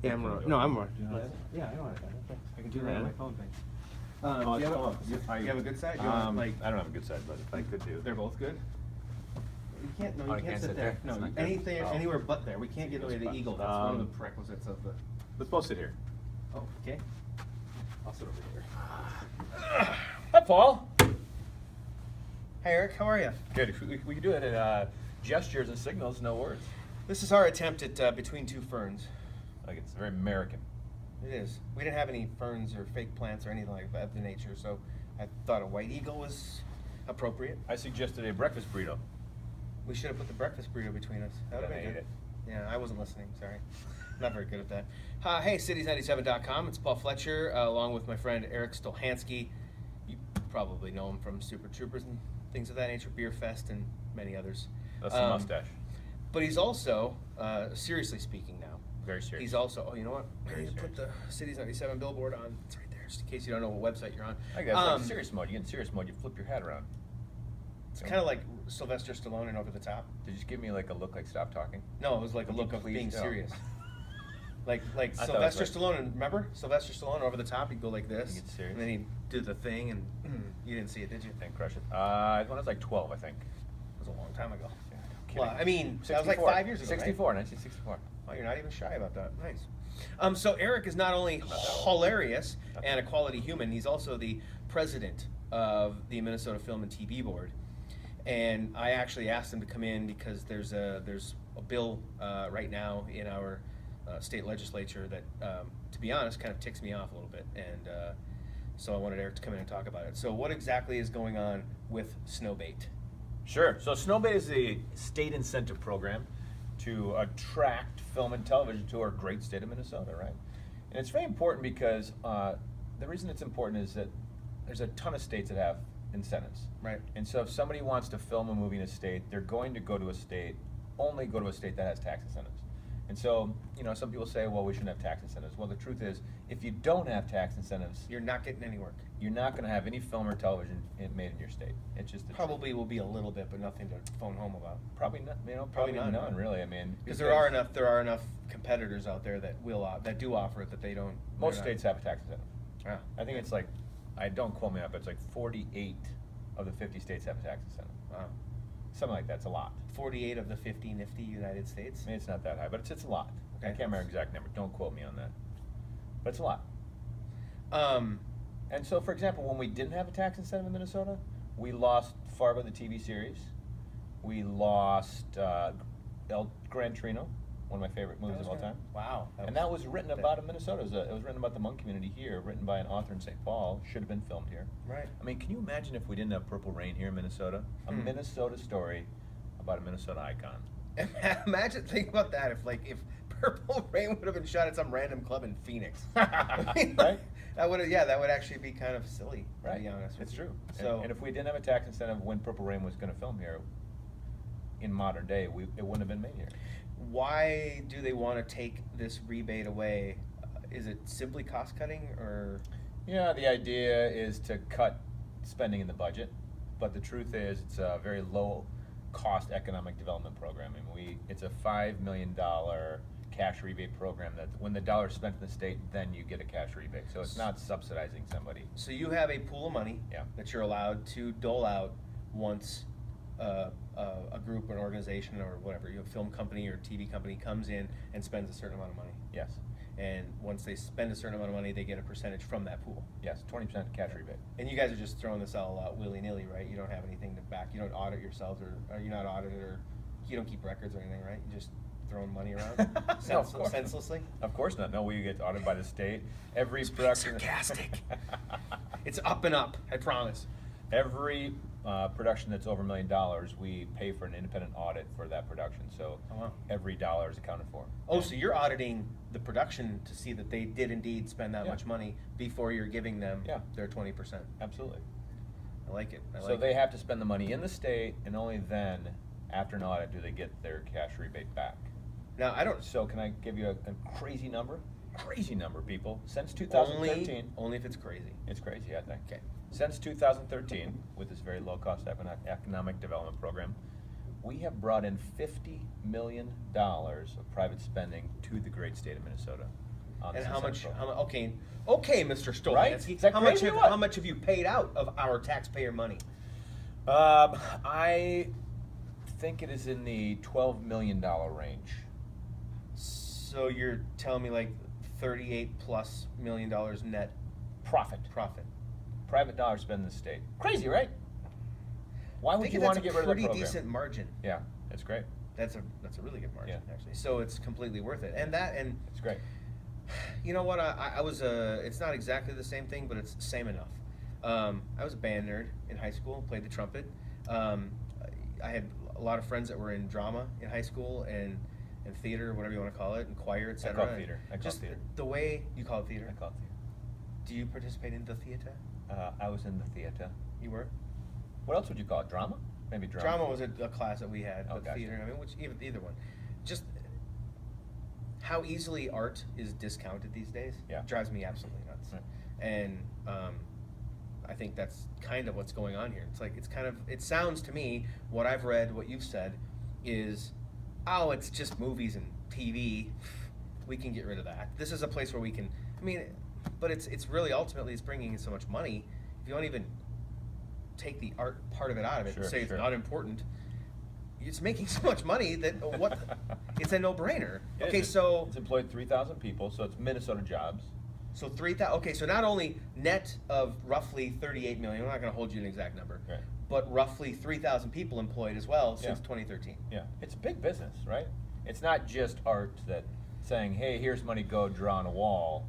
Yeah, I'm right. No, I'm right. Yeah, I know what I can do that on my phone thing. Do you have a good side? I don't have a good side, but I could do. They're both good? You can't, no, Oh, you can't sit there. No, That's not good. anything, Oh. anywhere but there. We can't get away the eagle. That's one of the prerequisites of the. Let's both sit here. Oh, okay. I'll sit over here. Hi, Paul. Hey, Eric, how are you? Good. We can do it in gestures and signals, no words. This is our attempt at Between Two Ferns. Like it's very American. It is. We didn't have any ferns or fake plants or anything like that of the nature, so I thought a white eagle was appropriate. I suggested a breakfast burrito. We should have put the breakfast burrito between us. That would have been good. Yeah, I wasn't listening. Sorry. Not very good at that. Hey, cities97.com. It's Paul Fletcher, along with my friend Erik Stolhanske. You probably know him from Super Troopers and things of that nature, Beer Fest and many others. That's the mustache. But he's also, seriously speaking now, Very serious. he's also, oh, you know what? I need to serious. put the Cities 97 billboard on. It's right there, just in case you don't know what website you're on. I guess like serious mode. You get in serious mode, you flip your hat around. It's kind of like Sylvester Stallone and Over the Top. Did you just give me like a look like stop talking? No, it was like a Would you look of please being don't. serious. Like I thought it Sylvester was Stallone, and remember? Sylvester Stallone Over the Top, he'd go like this. He'd get serious. And then he'd do the thing, and you didn't see it, did you? And crush it. When I was like 12, I think. It was a long time ago. Yeah, no kidding. Well, I mean, that was like 64. 5 years ago, 64, 1964. Oh, you're not even shy about that. Nice. So Erik is not only hilarious and a quality human, he's also the president of the Minnesota Film and TV Board. And I actually asked him to come in because there's a bill right now in our state legislature that, to be honest, kind of ticks me off a little bit. And so I wanted Erik to come in and talk about it. So what exactly is going on with Snowbait? Sure. So Snowbait is a state incentive program to attract film and television to our great state of Minnesota, right? And it's very important because the reason it's important is that there's a ton of states that have incentives. Right. And so if somebody wants to film a movie in a state, they're going to go to a state, only go to a state that has tax incentives. And so, you know, some people say, well, we shouldn't have tax incentives. Well, the truth is, if you don't have tax incentives, You're not getting any work. you're not going to have any film or television made in your state. It's just the truth. Probably will be a little bit, but nothing to phone home about. Probably not. You know, Probably probably none, none huh? really. I mean, Because there are enough competitors out there that that do offer it that they don't. Most they're states have a tax incentive. not. I think it's like, I don't quote me up, but it's like 48 of the 50 states have a tax incentive. Wow. Something like that's a lot. 48 of the 50 nifty United States. I mean, it's not that high, but it's a lot. Okay. I can't remember the exact number. Don't quote me on that. But it's a lot. And so, for example, when we didn't have a tax incentive in Minnesota, we lost Fargo, the TV series. We lost El Gran Torino, one of my favorite movies of all time. Wow. And that was written about in Minnesota. It was written about the Hmong community here, written by an author in St. Paul. Should have been filmed here. Right. I mean, can you imagine if we didn't have Purple Rain here in Minnesota? A Minnesota story about a Minnesota icon. Imagine, think about that. If Purple Rain would have been shot at some random club in Phoenix, I mean, Right? that would actually be kind of silly. To be honest with It's you. true. So And if we didn't have a tax incentive when Purple Rain was going to film here, in modern day, it wouldn't have been made here. why do they want to take this rebate away? Is it simply cost cutting, or? Yeah, the idea is to cut spending in the budget, but the truth is it's a very low cost economic development program. I mean, it's a $5 million cash rebate program that when the dollar is spent in the state, then you get a cash rebate. So it's not subsidizing somebody. So you have a pool of money Yeah. that you're allowed to dole out once a group, an organization, or whatever, a film company or TV company comes in and spends a certain amount of money. Yes. And once they spend a certain amount of money, they get a percentage from that pool. Yes, 20% cash rebate. And you guys are just throwing this all out willy-nilly, right? You don't have anything to back. You don't audit yourselves, or you're not audited, or you don't keep records or anything, right? You're just throwing money around No, of course. senselessly. Of course not. No, we get audited by the state. Every production. Sarcastic. It's up and up, I promise. Every production that's over $1 million, we pay for an independent audit for that production. So Oh, wow. every dollar is accounted for. Oh, so you're auditing the production to see that they did indeed spend that Yeah. much money before you're giving them Yeah. their 20%. Absolutely. I like it. I So like they it. have to spend the money in the state, and only then, after an audit, do they get their cash rebate back. Now, I don't. So can I give you a crazy number? Crazy number, people. Since 2013. Only if it's crazy. It's crazy, I think. Okay. Since 2013, with this very low-cost economic development program, We have brought in $50 million of private spending to the great state of Minnesota. On And this how much? incentive program. Okay, Mr. Stolhanske. Right? Is that crazy or what? How much have you paid out of our taxpayer money? I think it is in the $12 million range. So you're telling me like $38+ million net Profit. Private dollars spent in the state. Crazy, right? Why would you want to get rid of the program? That's a pretty decent margin. Yeah, that's great. That's a really good margin, Yeah. actually. So it's completely worth it. And It's great. you know what? I was it's not exactly the same thing, but it's same enough. I was a band nerd in high school, played the trumpet. I had a lot of friends that were in drama in high school and theater, whatever you want to call it, and choir, etc. I call it theater. Just the way you call it theater. I call it theater. Do you participate in the theater? I was in the theater. You were? What else would you call it? Drama? Maybe drama. Drama was a class that we had, but gotcha. theater, I mean, either one. Just how easily art is discounted these days drives me absolutely nuts. Right. And I think that's kind of what's going on here. It's like, it sounds to me, what I've read, what you've said, is, oh, it's just movies and TV. We can get rid of that. This is a place where we can, but it's really, ultimately, it's bringing in so much money. If you don't even take the art part of it out of it and say it's not important, it's making so much money that it's a no-brainer. Okay, so it's employed 3,000 people, so it's Minnesota jobs. So 3,000. Okay, so not only net of roughly 38 million. I'm not going to hold you an exact number, right, but roughly 3,000 people employed as well since 2013. Yeah, it's a big business, right? It's not just art that saying, "Hey, here's money, go draw on a wall,"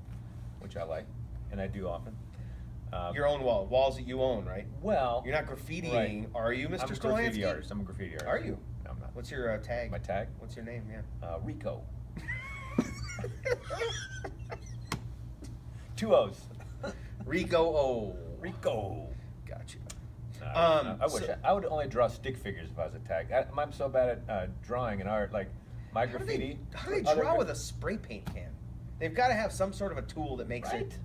which I like, and I do often. Your own walls that you own, right? Well, you're not graffitiing, right. Are you, Mr. I'm a Stolhanske? graffiti artist. I'm a graffiti artist. Are you? No, I'm not. What's your tag? My tag? What's your name? Yeah. Rico. 2 O's. Rico O. Rico. Gotcha. I would only draw stick figures if I was a tag. I'm so bad at drawing and art. Like my graffiti. How do they draw with a spray paint can? They've got to have some sort of a tool that makes it.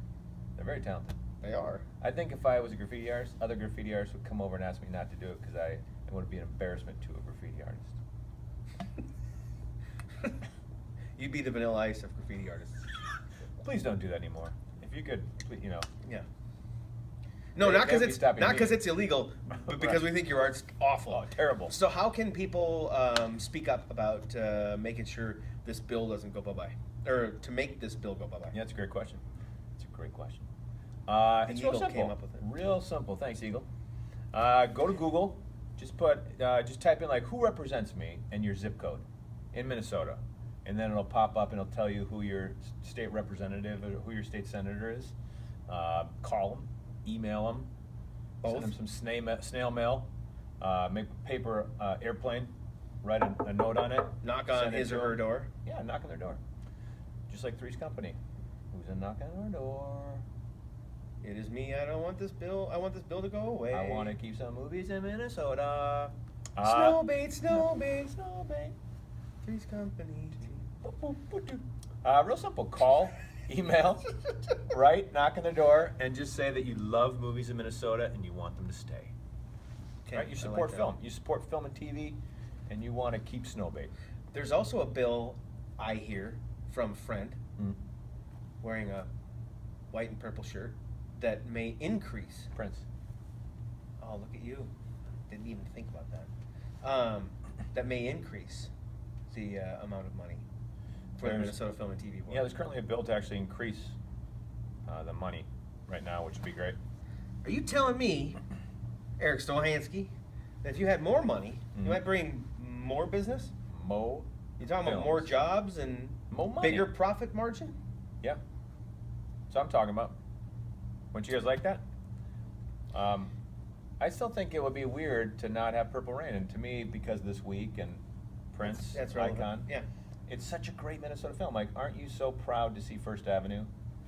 They're very talented. They are. I think if I was a graffiti artist, other graffiti artists would come over and ask me not to do it because it would be an embarrassment to a graffiti artist. You'd be the Vanilla Ice of graffiti artists. Please don't do that anymore. If you could, Yeah. No, not because it's illegal, but because we think your art's awful. Oh, terrible. So how can people speak up about making sure this bill doesn't go bye-bye? Or to make this bill go bye-bye? Yeah, that's a great question. It's a great question. It's Eagle real simple. came up with it. Real simple. Thanks, Eagle. Go to Google. Just type in like who represents me and your zip code in Minnesota, and then it'll pop up and it'll tell you who your state representative or who your state senator is. Call them, email them, send them some snail mail, make a paper airplane, write a note on it. Knock on his or her door. Yeah, knock on their door. Just like Three's Company. Who's a knock on our door? It is me. I don't want this bill. I want this bill to go away. I want to keep some movies in Minnesota. Snowbait. Three's Company. Real simple. Call, email, write, knock on their door, and just say that you love movies in Minnesota and you want them to stay. Okay, right? You support film. You support film and TV, and you want to keep Snowbait. There's also a bill I hear from a friend wearing a white and purple shirt that may increase. Prince. Oh, look at you. Didn't even think about that. That may increase the amount of money for the Minnesota Film and TV Board. Yeah, there's currently a bill to actually increase the money right now, which would be great. Are you telling me, Erik Stolhanske, that if you had more money, you might bring more business? Mo. You're talking about more jobs and bigger profit margin? Yeah. So I'm talking about. Wouldn't you guys like that? I still think it would be weird to not have Purple Rain, and to me, because this week and Prince, that's icon, yeah, it's such a great Minnesota film. Like, aren't you so proud to see First Avenue?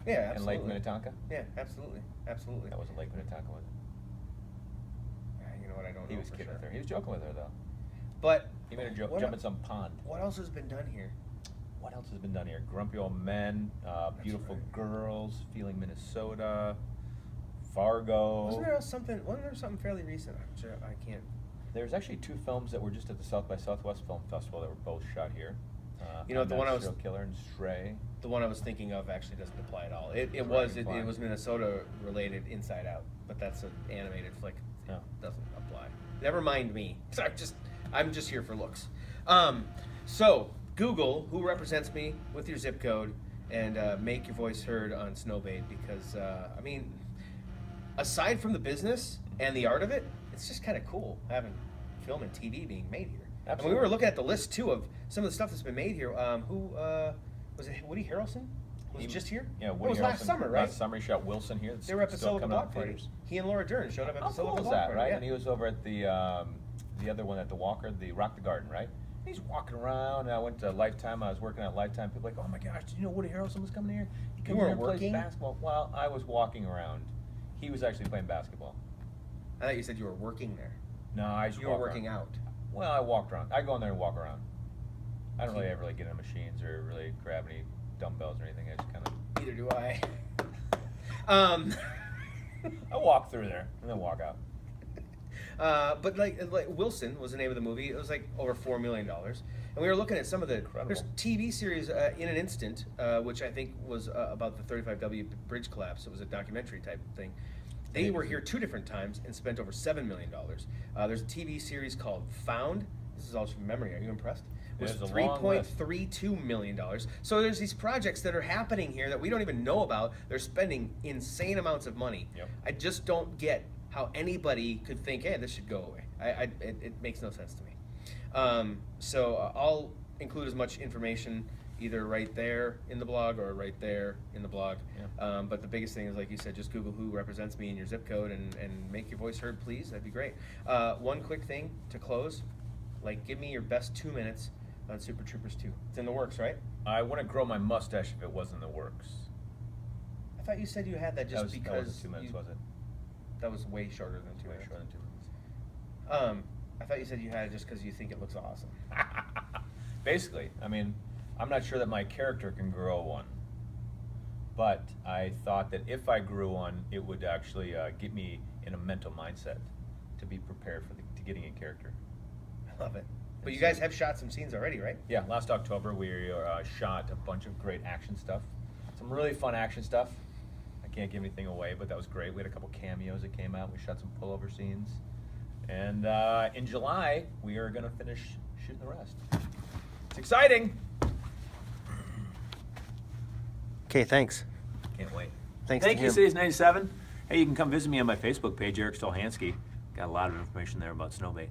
Yeah, and absolutely. Lake Minnetonka? Yeah, absolutely. That wasn't Lake Minnetonka, was it? You know what? I don't know. He was kidding with her. He was joking with her, though. But he made her jump in some pond. What else has been done here? What else has been done here? Grumpy Old Men, Beautiful Girls, Feeling Minnesota, Fargo. Wasn't there something fairly recent? I'm sure I can't. There's actually 2 films that were just at the South by Southwest Film Festival that were both shot here. You know, the one I was Serial Killer and Stray. The one I was thinking of actually doesn't apply at all. It was Minnesota related, Inside Out, but that's an animated flick. It doesn't apply. Never mind me. I'm just here for looks. So Google who represents me with your zip code and make your voice heard on Snowbait, because I mean, aside from the business and the art of it, it's just kind of cool having film and TV being made here. Absolutely. And we were looking at the list too of some of the stuff that's been made here. Who was it? Woody Harrelson was just here. Yeah, it Woody was Harrelson, last summer, right? Last summer he shot Wilson here. They were at the Still Silicon coming out Block in Party. theaters. He and Laura Dern showed up at How the cool Silicon was Block that, Party. right? Yeah. And he was over at the other one at the Walker, the Rock the Garden, right? He's walking around. And I went to Lifetime. I was working at Lifetime. People were like, oh my gosh, did you know Woody Harrelson was coming here? He You came weren't here and plays working? basketball. Well, I was walking around. He was actually playing basketball. I thought you said you were working there. No, I just You were walked working around. out. Well, I walked around. I go in there and walk around. I don't really ever get in machines or really grab any dumbbells or anything. I just kind of. Neither do I. I walk through there and then walk out. But like Wilson was the name of the movie. It was like over $4 million, and we were looking at some of the there's TV series In an Instant, which I think was about the 35W bridge collapse. It was a documentary type thing. They were here 2 different times and spent over $7 million. There's a TV series called Found. This is all from memory. Are you impressed? It was $3.32 million. So there's these projects that are happening here that we don't even know about. They're spending insane amounts of money. Yep. I just don't get how anybody could think, hey, this should go away. It makes no sense to me. So I'll include as much information either right there in the blog or right there in the blog. Yeah. But the biggest thing is, like you said, just Google who represents me in your zip code and make your voice heard, please. That'd be great. One quick thing to close, like give me your best 2 minutes on Super Troopers 2. It's in the works, right? I wouldn't grow my mustache if it wasn't in the works. I thought you said you had that just that wasn't 2 minutes, was it? That was way shorter than 2 Way minutes. shorter than 2 minutes. I thought you said you had it just because you think it looks awesome. Basically, I mean, I'm not sure that my character can grow one, but I thought that if I grew one, it would actually get me in a mental mindset to be prepared for to getting in character. I love it. But you guys have shot some scenes already, right? Yeah, last October we shot a bunch of great action stuff. Some really fun action stuff. I can't give anything away, but that was great. We had a couple cameos that came out. We shot some pullover scenes. And in July, we are going to finish shooting the rest. It's exciting! Okay, thanks. Can't wait. Thanks Thank to you, him. Cities 97. Hey, you can come visit me on my Facebook page, Erik Stolhanske. Got a lot of information there about Snowbait.